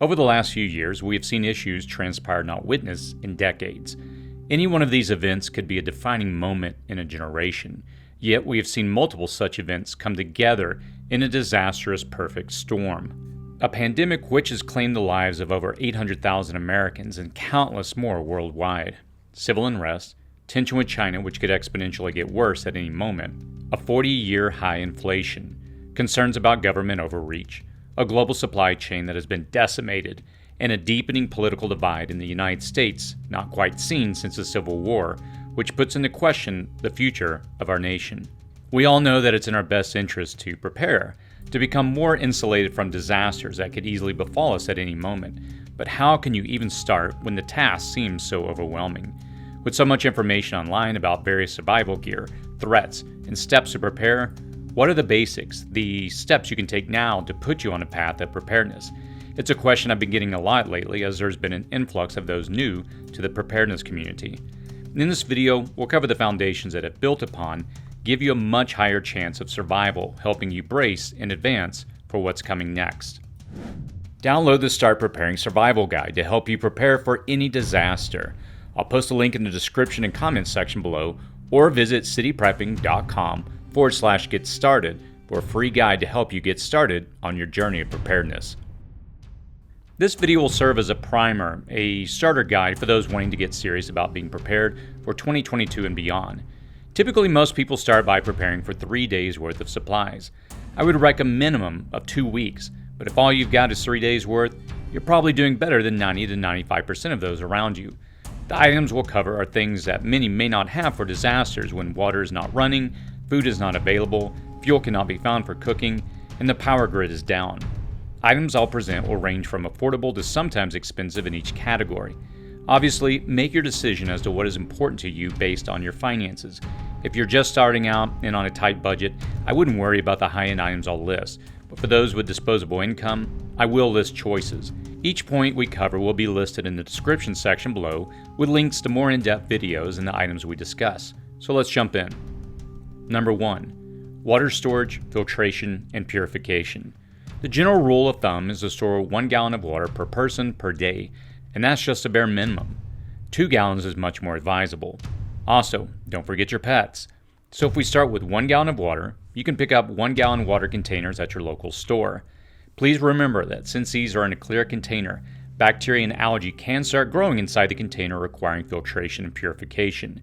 Over the last few years, we have seen issues transpire not witnessed in decades. Any one of these events could be a defining moment in a generation, yet we have seen multiple such events come together in a disastrous perfect storm. A pandemic which has claimed the lives of over 800,000 Americans and countless more worldwide. Civil unrest, tension with China which could exponentially get worse at any moment, a 40-year high inflation, concerns about government overreach, a global supply chain that has been decimated, and a deepening political divide in the United States not quite seen since the Civil War, which puts into question the future of our nation. We all know that it's in our best interest to prepare, to become more insulated from disasters that could easily befall us at any moment. But how can you even start when the task seems so overwhelming? With so much information online about various survival gear, threats, and steps to prepare, what are the basics, the steps you can take now to put you on a path of preparedness? It's a question I've been getting a lot lately as there's been an influx of those new to the preparedness community. In this video, we'll cover the foundations that have built upon give you a much higher chance of survival, helping you brace in advance for what's coming next. Download the Start Preparing Survival Guide to help you prepare for any disaster. I'll post a link in the description and comments section below, or visit cityprepping.com/get started for a free guide to help you get started on your journey of preparedness. This video will serve as a primer, a starter guide for those wanting to get serious about being prepared for 2022 and beyond. Typically, most people start by preparing for 3 days worth of supplies. I would recommend a minimum of 2 weeks, but if all you've got is 3 days worth, you're probably doing better than 90 to 95% of those around you. The items we'll cover are things that many may not have for disasters when water is not running, food is not available, fuel cannot be found for cooking, and the power grid is down. Items I'll present will range from affordable to sometimes expensive in each category. Obviously, make your decision as to what is important to you based on your finances. If you're just starting out and on a tight budget, I wouldn't worry about the high-end items I'll list, but for those with disposable income, I will list choices. Each point we cover will be listed in the description section below with links to more in-depth videos and the items we discuss. So let's jump in. Number 1. Water storage, filtration, and purification. The general rule of thumb is to store 1 gallon of water per person per day, and that's just a bare minimum. 2 gallons is much more advisable. Also, don't forget your pets. So if we start with 1 gallon of water, you can pick up 1 gallon water containers at your local store. Please remember that since these are in a clear container, bacteria and algae can start growing inside the container, requiring filtration and purification.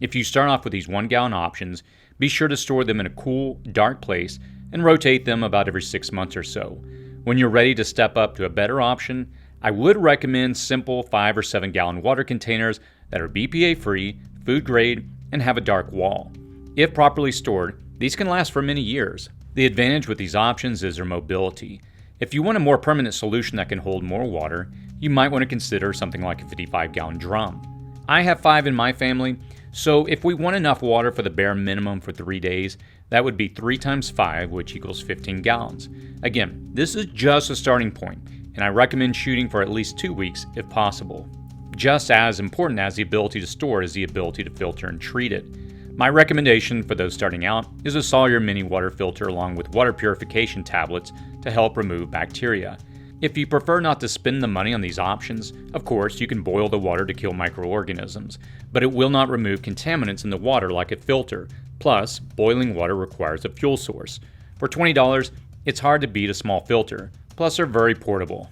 If you start off with these 1 gallon options, be sure to store them in a cool, dark place and rotate them about every 6 months or so. When you're ready to step up to a better option, I would recommend simple 5 or 7 gallon water containers that are BPA free, food grade, and have a dark wall. If properly stored, these can last for many years. The advantage with these options is their mobility. If you want a more permanent solution that can hold more water, you might want to consider something like a 55-gallon drum. I have 5 in my family, so if we want enough water for the bare minimum for 3 days, that would be 3 times 5, which equals 15 gallons. Again, this is just a starting point, and I recommend shooting for at least 2 weeks if possible. Just as important as the ability to store is the ability to filter and treat it. My recommendation for those starting out is a Sawyer mini water filter along with water purification tablets to help remove bacteria. If you prefer not to spend the money on these options, of course you can boil the water to kill microorganisms, but it will not remove contaminants in the water like a filter. Plus, boiling water requires a fuel source. For $20, it's hard to beat a small filter, plus they're very portable.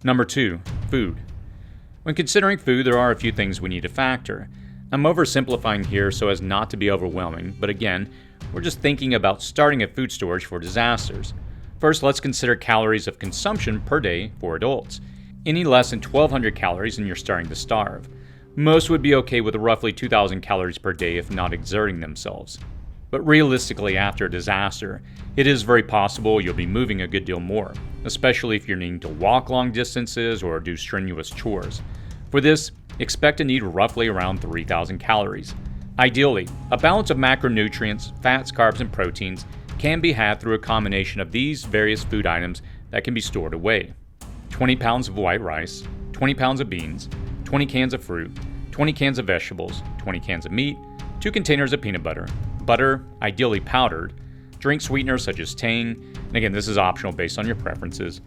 Number 2. Food. When considering food, there are a few things we need to factor. I'm oversimplifying here so as not to be overwhelming, but again, we're just thinking about starting a food storage for disasters. First, let's consider calories of consumption per day for adults. Any less than 1,200 calories and you're starting to starve. Most would be okay with roughly 2,000 calories per day if not exerting themselves. But realistically, after a disaster, it is very possible you'll be moving a good deal more, especially if you're needing to walk long distances or do strenuous chores. For this, expect to need roughly around 3,000 calories. Ideally, a balance of macronutrients, fats, carbs, and proteins can be had through a combination of these various food items that can be stored away. 20 pounds of white rice, 20 pounds of beans, 20 cans of fruit, 20 cans of vegetables, 20 cans of meat, 2 containers of peanut butter, butter, ideally powdered, drink sweeteners such as Tang, and again this is optional based on your preferences,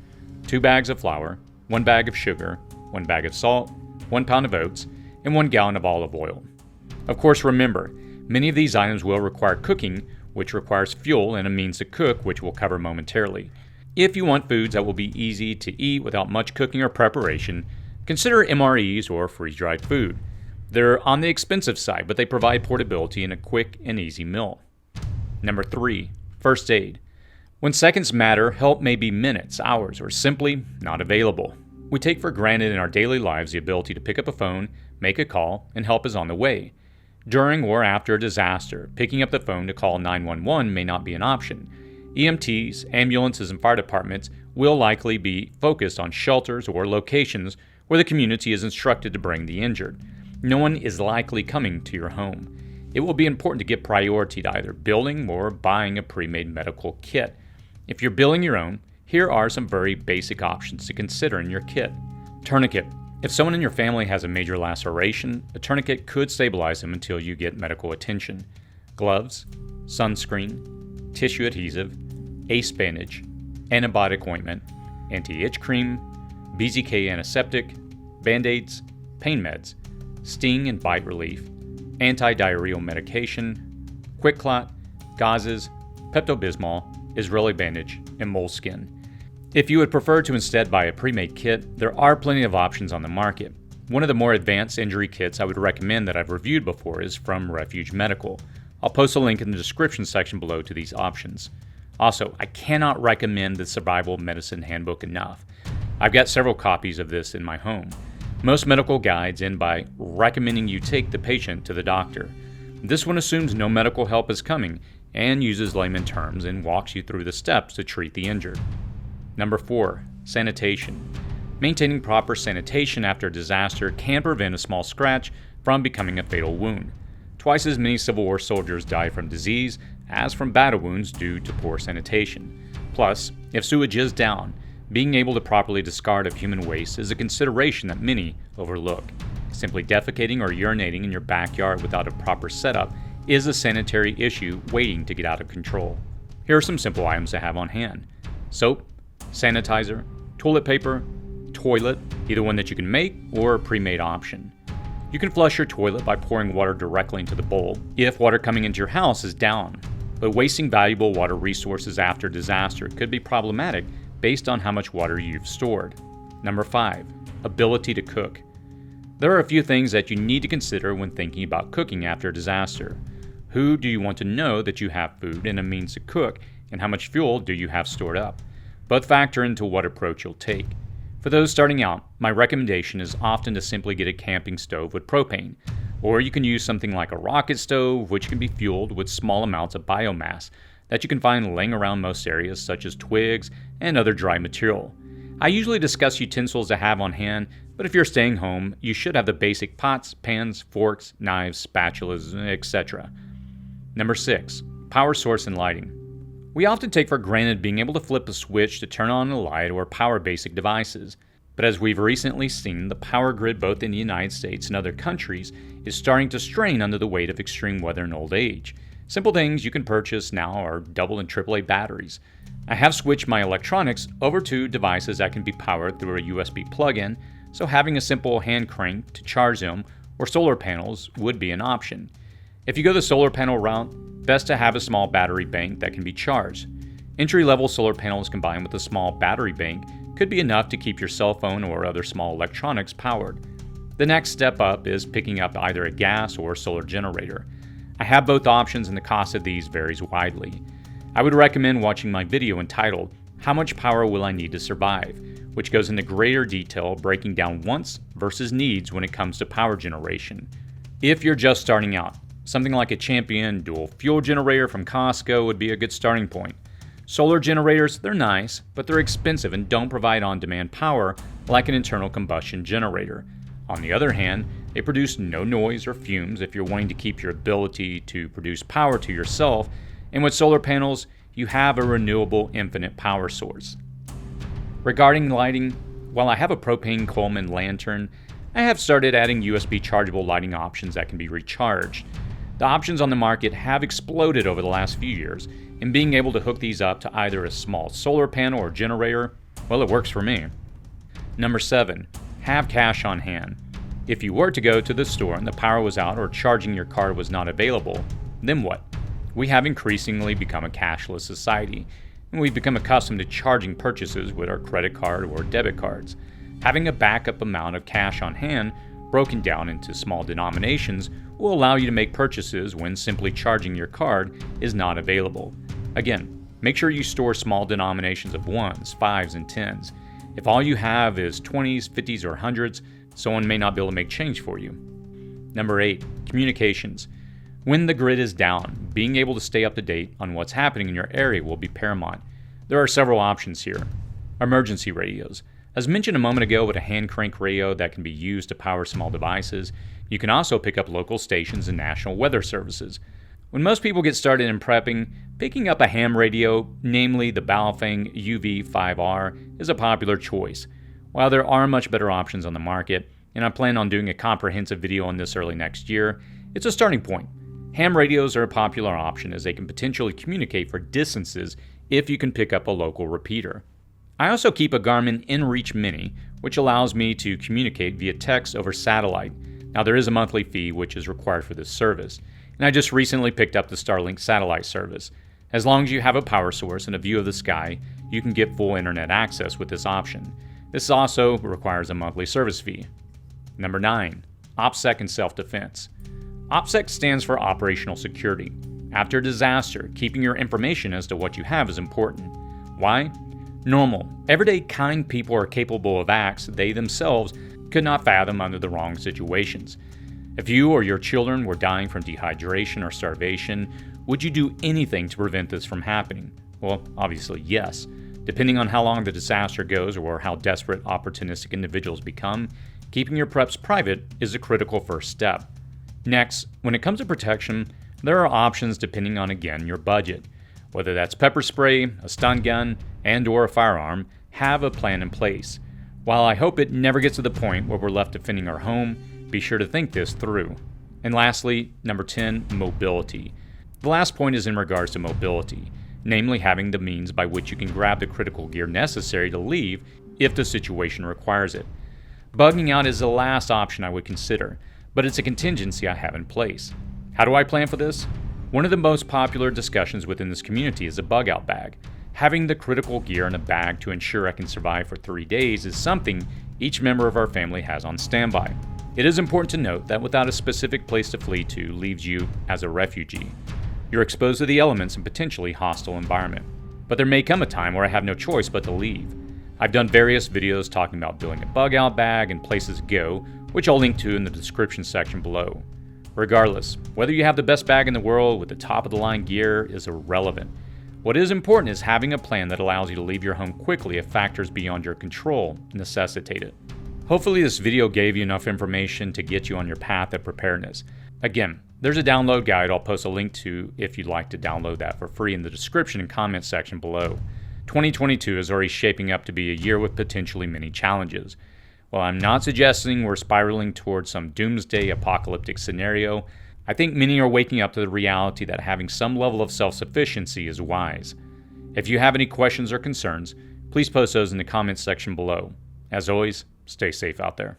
2 bags of flour, 1 bag of sugar, 1 bag of salt, 1 pound of oats, and 1 gallon of olive oil. Of course, remember, many of these items will require cooking, which requires fuel and a means to cook, which we'll cover momentarily. If you want foods that will be easy to eat without much cooking or preparation, consider MREs or freeze-dried food. They're on the expensive side, but they provide portability in a quick and easy meal. Number 3, first aid. When seconds matter, help may be minutes, hours, or simply not available. We take for granted in our daily lives the ability to pick up a phone, make a call, and help is on the way. During or after a disaster, picking up the phone to call 911 may not be an option. EMTs, ambulances, and fire departments will likely be focused on shelters or locations where the community is instructed to bring the injured. No one is likely coming to your home. It will be important to give priority to either building or buying a pre-made medical kit. If you're building your own, here are some very basic options to consider in your kit. Tourniquet. If someone in your family has a major laceration, a tourniquet could stabilize them until you get medical attention. Gloves, sunscreen, tissue adhesive, ACE bandage, antibiotic ointment, anti-itch cream, BZK antiseptic, Band-Aids, pain meds, sting and bite relief, anti-diarrheal medication, QuikClot, gauzes, Pepto-Bismol, Israeli bandage, and moleskin. If you would prefer to instead buy a pre-made kit, there are plenty of options on the market. One of the more advanced injury kits I would recommend that I've reviewed before is from Refuge Medical. I'll post a link in the description section below to these options. Also, I cannot recommend the Survival Medicine Handbook enough. I've got several copies of this in my home. Most medical guides end by recommending you take the patient to the doctor. This one assumes no medical help is coming and uses layman terms and walks you through the steps to treat the injured. Number 4, sanitation. Maintaining proper sanitation after a disaster can prevent a small scratch from becoming a fatal wound. Twice as many Civil War soldiers die from disease as from battle wounds due to poor sanitation. Plus, if sewage is down, being able to properly discard of human waste is a consideration that many overlook. Simply defecating or urinating in your backyard without a proper setup is a sanitary issue waiting to get out of control. Here are some simple items to have on hand. Soap, sanitizer, toilet paper, toilet, either one that you can make or a pre-made option. You can flush your toilet by pouring water directly into the bowl if water coming into your house is down, but wasting valuable water resources after disaster could be problematic based on how much water you've stored. Number 5, ability to cook. There are a few things that you need to consider when thinking about cooking after a disaster. Who do you want to know that you have food and a means to cook, and how much fuel do you have stored up? Both factor into what approach you'll take. For those starting out, my recommendation is often to simply get a camping stove with propane, or you can use something like a rocket stove, which can be fueled with small amounts of biomass that you can find laying around most areas, such as twigs and other dry material. I usually discuss utensils to have on hand, but if you're staying home, you should have the basic pots, pans, forks, knives, spatulas, etc. Number 6, power source and lighting. We often take for granted being able to flip a switch to turn on a light or power basic devices, but as we've recently seen, the power grid both in the United States and other countries is starting to strain under the weight of extreme weather and old age. Simple things you can purchase now are double and AAA batteries. I have switched my electronics over to devices that can be powered through a USB plug-in, so having a simple hand crank to charge them or solar panels would be an option. If you go the solar panel route, best to have a small battery bank that can be charged. Entry-level solar panels combined with a small battery bank could be enough to keep your cell phone or other small electronics powered. The next step up is picking up either a gas or solar generator. I have both options and the cost of these varies widely. I would recommend watching my video entitled, How Much Power Will I Need to Survive?, which goes into greater detail breaking down wants versus needs when it comes to power generation. If you're just starting out, something like a Champion dual fuel generator from Costco would be a good starting point. Solar generators, they're nice, but they're expensive and don't provide on-demand power like an internal combustion generator. On the other hand, they produce no noise or fumes if you're wanting to keep your ability to produce power to yourself, and with solar panels, you have a renewable infinite power source. Regarding lighting, while I have a propane Coleman lantern, I have started adding USB chargeable lighting options that can be recharged. The options on the market have exploded over the last few years, and being able to hook these up to either a small solar panel or generator, well, it works for me. Number 7. Have cash on hand. If you were to go to the store and the power was out or charging your card was not available, then what? We have increasingly become a cashless society, and we've become accustomed to charging purchases with our credit card or debit cards. Having a backup amount of cash on hand, broken down into small denominations, will allow you to make purchases when simply charging your card is not available. Again, make sure you store small denominations of 1s, 5s, and 10s. If all you have is 20s, 50s, or 100s, someone may not be able to make change for you. Number 8. Communications. When the grid is down, being able to stay up to date on what's happening in your area will be paramount. There are several options here. Emergency radios. As mentioned a moment ago, with a hand crank radio that can be used to power small devices, you can also pick up local stations and national weather services. When most people get started in prepping, picking up a ham radio, namely the Baofeng UV5R, is a popular choice. While there are much better options on the market, and I plan on doing a comprehensive video on this early next year, it's a starting point. Ham radios are a popular option as they can potentially communicate for distances if you can pick up a local repeater. I also keep a Garmin InReach Mini, which allows me to communicate via text over satellite. Now there is a monthly fee which is required for this service, and I just recently picked up the Starlink satellite service. As long as you have a power source and a view of the sky, you can get full internet access with this option. This also requires a monthly service fee. Number 9. OPSEC and self-defense. OPSEC stands for Operational Security. After a disaster, keeping your information as to what you have is important. Why? Normal, everyday kind people are capable of acts they themselves could not fathom under the wrong situations. If you or your children were dying from dehydration or starvation, would you do anything to prevent this from happening? Well, obviously yes. Depending on how long the disaster goes or how desperate opportunistic individuals become, keeping your preps private is a critical first step. Next, when it comes to protection, there are options depending on, again, your budget. Whether that's pepper spray, a stun gun, and/or a firearm, have a plan in place. While I hope it never gets to the point where we're left defending our home, be sure to think this through. And lastly, number 10, mobility. The last point is in regards to mobility, namely having the means by which you can grab the critical gear necessary to leave if the situation requires it. Bugging out is the last option I would consider, but it's a contingency I have in place. How do I plan for this? One of the most popular discussions within this community is a bug out bag. Having the critical gear in a bag to ensure I can survive for 3 days is something each member of our family has on standby. It is important to note that without a specific place to flee to leaves you as a refugee. You're exposed to the elements and potentially hostile environment. But there may come a time where I have no choice but to leave. I've done various videos talking about building a bug out bag and places to go, which I'll link to in the description section below. Regardless, whether you have the best bag in the world with the top of the line gear is irrelevant. What is important is having a plan that allows you to leave your home quickly if factors beyond your control necessitate it. Hopefully this video gave you enough information to get you on your path of preparedness. Again, there's a download guide I'll post a link to if you'd like to download that for free in the description and comment section below. 2022 is already shaping up to be a year with potentially many challenges. While I'm not suggesting we're spiraling towards some doomsday apocalyptic scenario, I think many are waking up to the reality that having some level of self-sufficiency is wise. If you have any questions or concerns, please post those in the comments section below. As always, stay safe out there.